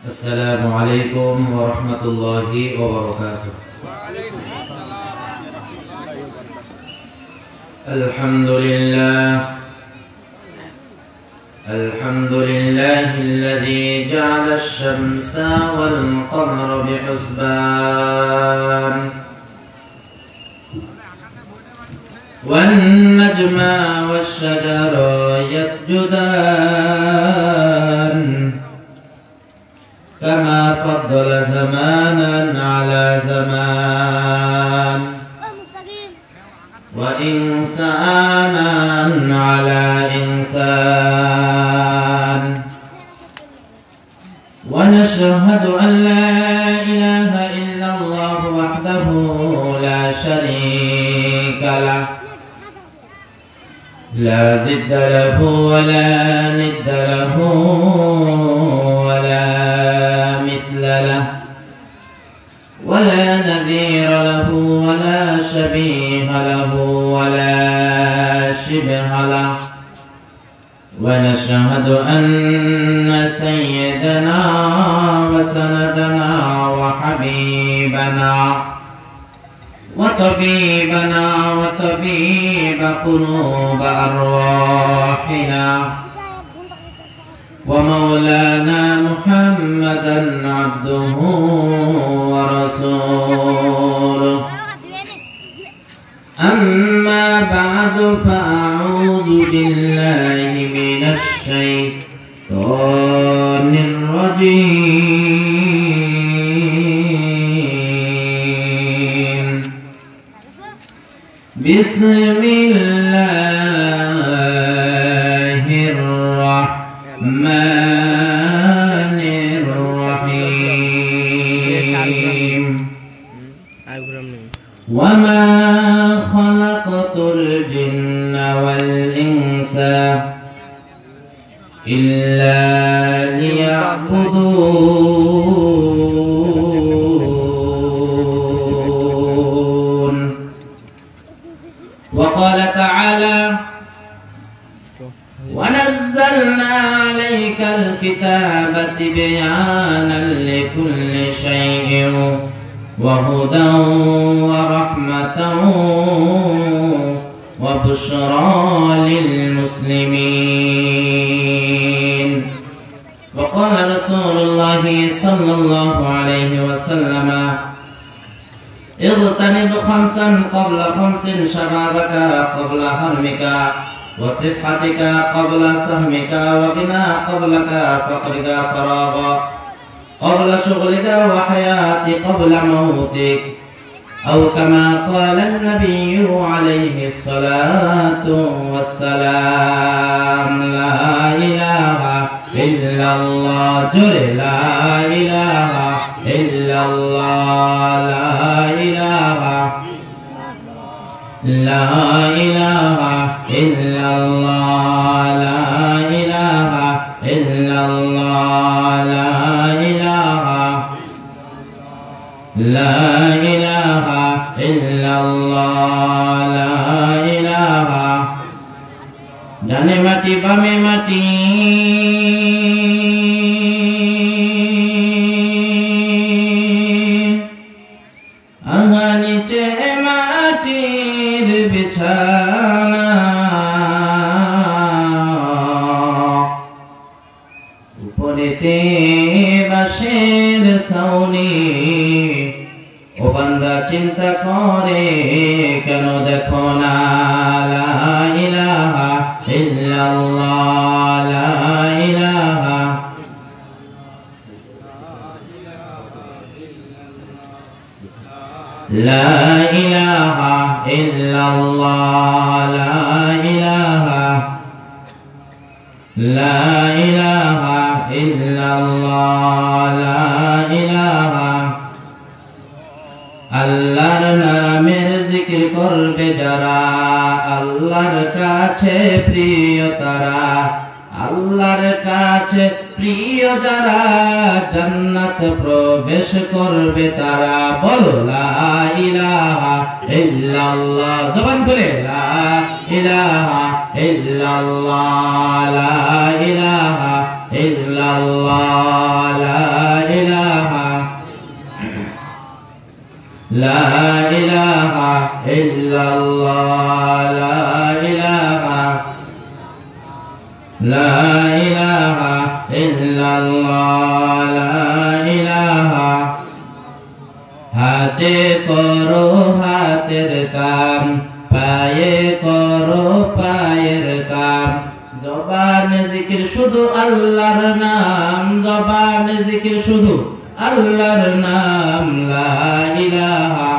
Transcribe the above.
السلام عليكم ورحمة الله وبركاته. الحمد لله الذي جعل الشمس والقمر بحسبان والنجم والشجر يسجدان كما فضل زمانا على زمان وإنسانا على إنسان ونشهد أن لا إله إلا الله وحده لا شريك له لا ضد له ولا ند له ولا مثل له ولا نذير له ولا شبيه له ولا شبه له ونشهد أن سيدنا وسندنا وحبيبنا وطبيبنا وطبيب قلوب أرواحنا ومولانا محمدا عبده ورسوله أما بعد فأعوذ بالله من الشيطان الرجيم بسم الله الرحمن الرحيم وما خلقت الجن والإنس إلا ليعبدون وقال تعالى ونزلنا عليك الكتاب بيانا لكل شيء وهدى ورحمة وبشرى للمسلمين وقال رسول الله صلى الله عليه وسلم اغتنم خمسا قبل خمس شبابك قبل حرمك وصحتك قبل سهمك وغنى قبلك فقرك فراغا قبل شغلك وحياتك قبل موتك أو كما قال النبي عليه الصلاة والسلام لا إله إلا الله جل لا إله إلا الله لا إله إلا الله لا إله إلا الله لا إله إلا الله لا إله ডানে মাটি বামে মাটি আহা নিচে মাটির বিছানা উপরেতে বাঁশের ছাউনি ও বান্দা চিন্তা করে কেন দেখো না লা ইলাহা ইল্লাল্লাহ লা ইলাহা লা ইলাহা ইল্লাল্লাহ লা ইলাহা লা ইলাহা ইল্লাল্লাহ লা ইলাহা আল্লাহর নামের জিকির করবে যারা আল্লাহর কাছে প্রিয় তারা আল্লাহর কাছে প্রিয় যারা জান্নাত প্রবেশ করবে তারা বলো লা ইলাহা ইল্লাল্লাহ জবান খুলে লা ইলাহা ইল্লাল্লাহ লা ইলাহা ইল্লাল্লাহ লা লা ইলাহা ইল্লাল্লাহ লা ইলাহা ইল্লাল্লাহ লা ইলাহা। হাতে করো হাতের কাম, পায়ে করো পায়ের কাম, জবানে জিকির শুধু আল্লাহর নাম, জবানে জিকির শুধু আল্লাহর নাম। লা ইলাহা